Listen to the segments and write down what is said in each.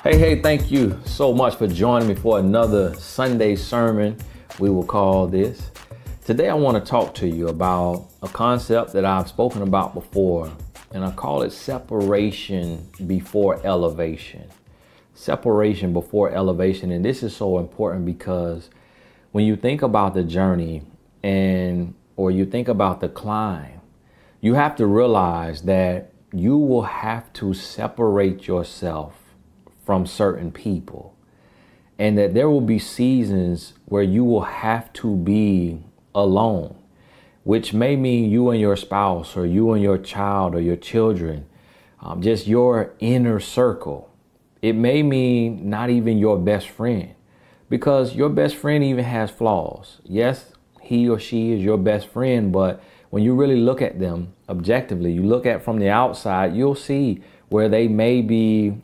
Hey, thank you so much for joining me for another Sunday sermon, we will call this. Today I want to talk to you about a concept that I've spoken about before, and I call it separation before elevation. Separation before elevation, and this is so important because when you think about the journey or you think about the climb, you have to realize that you will have to separate yourself from certain people, and that there will be seasons where you will have to be alone, which may mean you and your spouse or you and your child or your children, just your inner circle. It may mean not even your best friend, because your best friend even has flaws. Yes, he or she is your best friend, but when you really look at them objectively, you look at from the outside, you'll see where they may be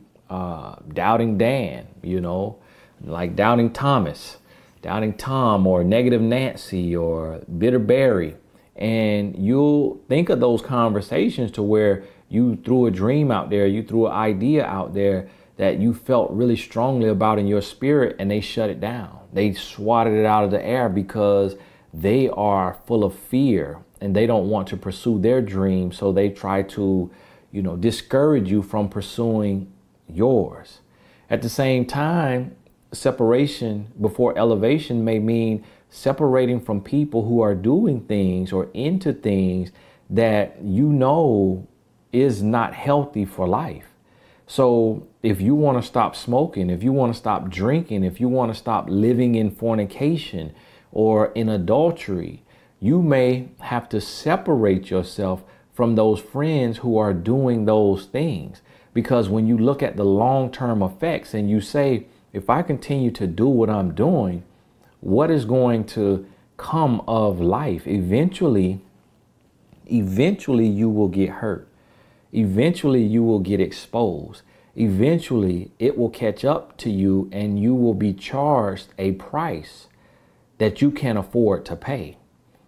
doubting Dan, like doubting Thomas, doubting Tom, or negative Nancy, or bitter Barry. And you'll think of those conversations to where you threw a dream out there, you threw an idea out there that you felt really strongly about in your spirit, and they shut it down. They swatted it out of the air because they are full of fear and they don't want to pursue their dream. So they try to, discourage you from pursuing yours. At the same time, separation before elevation may mean separating from people who are doing things or into things that is not healthy for life. So if you want to stop smoking, if you want to stop drinking, if you want to stop living in fornication or in adultery, you may have to separate yourself from those friends who are doing those things. Because when you look at the long-term effects and you say, if I continue to do what I'm doing, what is going to come of life? Eventually you will get hurt. Eventually you will get exposed. Eventually it will catch up to you and you will be charged a price that you can't afford to pay.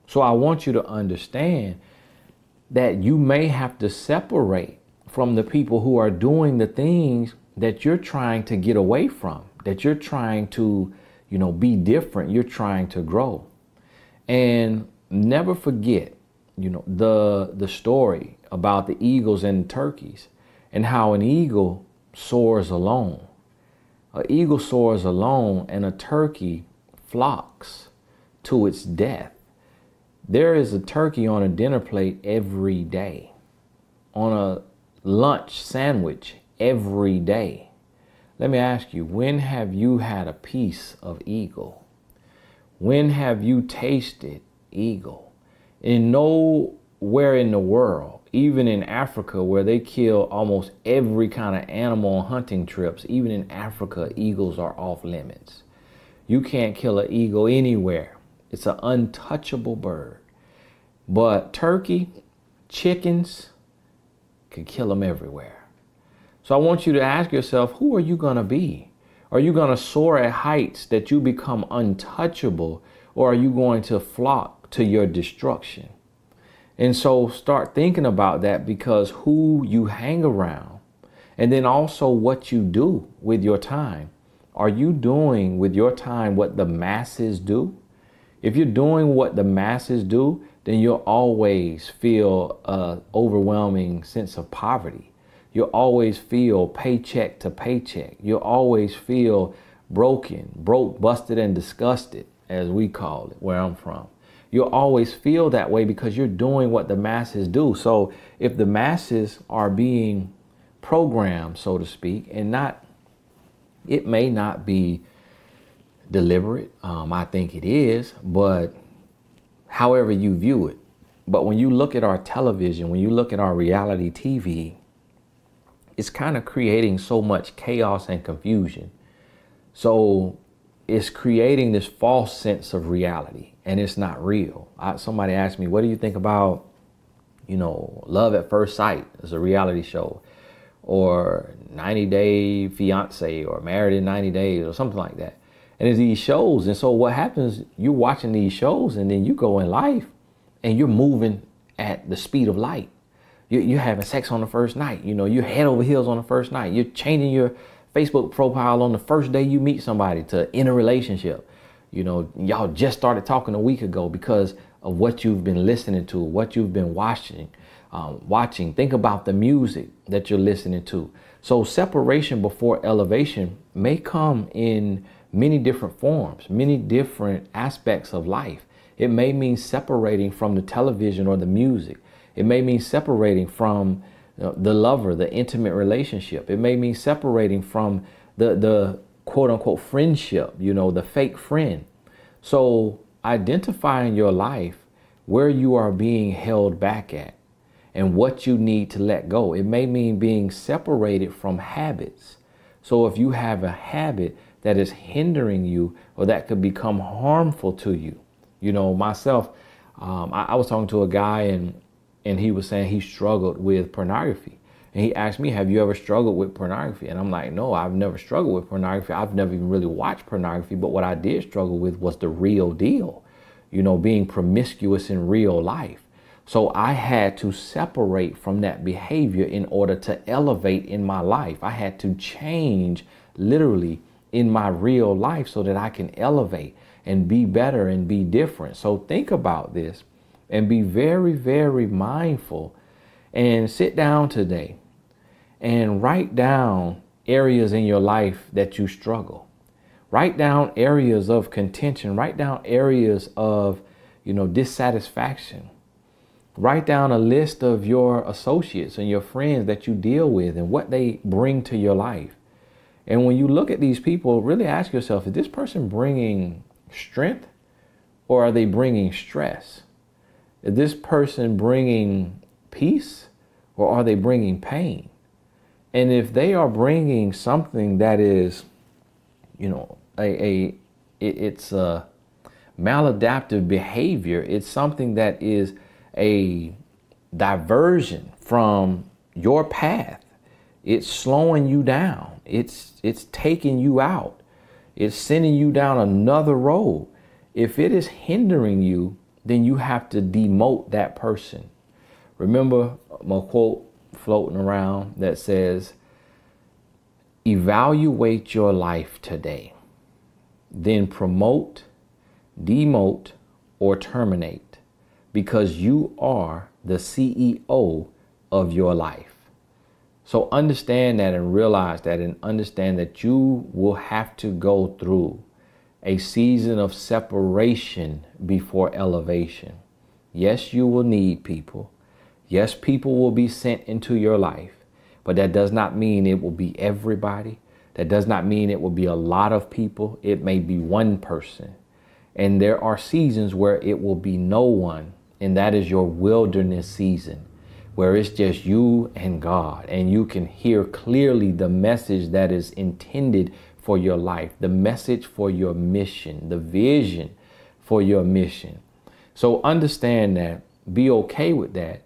So I want you to understand that you may have to separate from the people who are doing the things that you're trying to get away from, that you're trying to, be different, you're trying to grow. And never forget, the story about the eagles and turkeys and how an eagle soars alone. An eagle soars alone and a turkey flocks to its death. There is a turkey on a dinner plate every day, on a lunch sandwich every day. Let me ask you, when have you had a piece of eagle? When have you tasted eagle? In nowhere in the world, even in Africa, where they kill almost every kind of animal on hunting trips, even in Africa, eagles are off limits. You can't kill an eagle anywhere. It's an untouchable bird. But turkey, chickens, can kill them everywhere. So I want you to ask yourself, who are you going to be? Are you going to soar at heights that you become untouchable, or are you going to flock to your destruction? And so start thinking about that, because who you hang around, and then also what you do with your time. Are you doing with your time what the masses do? If you're doing what the masses do, then you'll always feel an overwhelming sense of poverty. You'll always feel paycheck to paycheck. You'll always feel broke, busted, and disgusted, as we call it, where I'm from. You'll always feel that way because you're doing what the masses do. So if the masses are being programmed, so to speak, and it may not be deliberate. I think it is, but however you view it. But when you look at our television, when you look at our reality TV, it's kind of creating so much chaos and confusion. So it's creating this false sense of reality, and it's not real. Somebody asked me, what do you think about, Love at First Sight as a reality show, or 90 Day Fiance, or Married in 90 Days, or something like that. And it's these shows. And so what happens, you're watching these shows, and then you go in life and you're moving at the speed of light. You're having sex on the first night. You're head over heels on the first night. You're changing your Facebook profile on the first day you meet somebody to in a relationship. You know, y'all just started talking a week ago because of what you've been listening to, what you've been watching. Think about the music that you're listening to. So separation before elevation may come in many different forms, many different aspects of life. It may mean separating from the television or the music. It may mean separating from the lover, the intimate relationship. It may mean separating from the quote unquote friendship, you know, the fake friend. So identify in your life where you are being held back at and what you need to let go. It may mean being separated from habits. So if you have a habit that is hindering you or that could become harmful to you, you know, myself, I was talking to a guy and he was saying he struggled with pornography. And he asked me, have you ever struggled with pornography? And I'm like, no, I've never struggled with pornography. I've never even really watched pornography. But what I did struggle with was the real deal, you know, being promiscuous in real life. So I had to separate from that behavior in order to elevate in my life. I had to change literally in my real life so that I can elevate and be better and be different. So think about this and be very, very mindful and sit down today and write down areas in your life that you struggle. Write down areas of contention. Write down areas of, you know, dissatisfaction. Write down a list of your associates and your friends that you deal with and what they bring to your life. And when you look at these people, really ask yourself, is this person bringing strength or are they bringing stress? Is this person bringing peace or are they bringing pain? And if they are bringing something that is, you know, it's a maladaptive behavior, it's something that is a diversion from your path. It's slowing you down. It's taking you out. It's sending you down another road. If it is hindering you, then you have to demote that person. Remember my quote floating around that says, evaluate your life today, then promote, demote, or terminate, because you are the CEO of your life. So understand that and realize that and understand that you will have to go through a season of separation before elevation. Yes, you will need people. Yes, people will be sent into your life, but that does not mean it will be everybody. That does not mean it will be a lot of people. It may be one person. And there are seasons where it will be no one. And that is your wilderness season, where it's just you and God, and you can hear clearly the message that is intended for your life, the message for your mission, the vision for your mission. So understand that, be okay with that.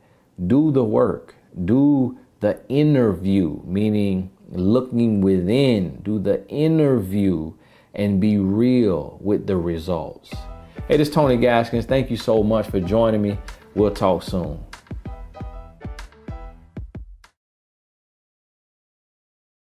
Do the work, do the interview, meaning looking within, do the interview and be real with the results. Hey, this is Tony Gaskins. Thank you so much for joining me. We'll talk soon.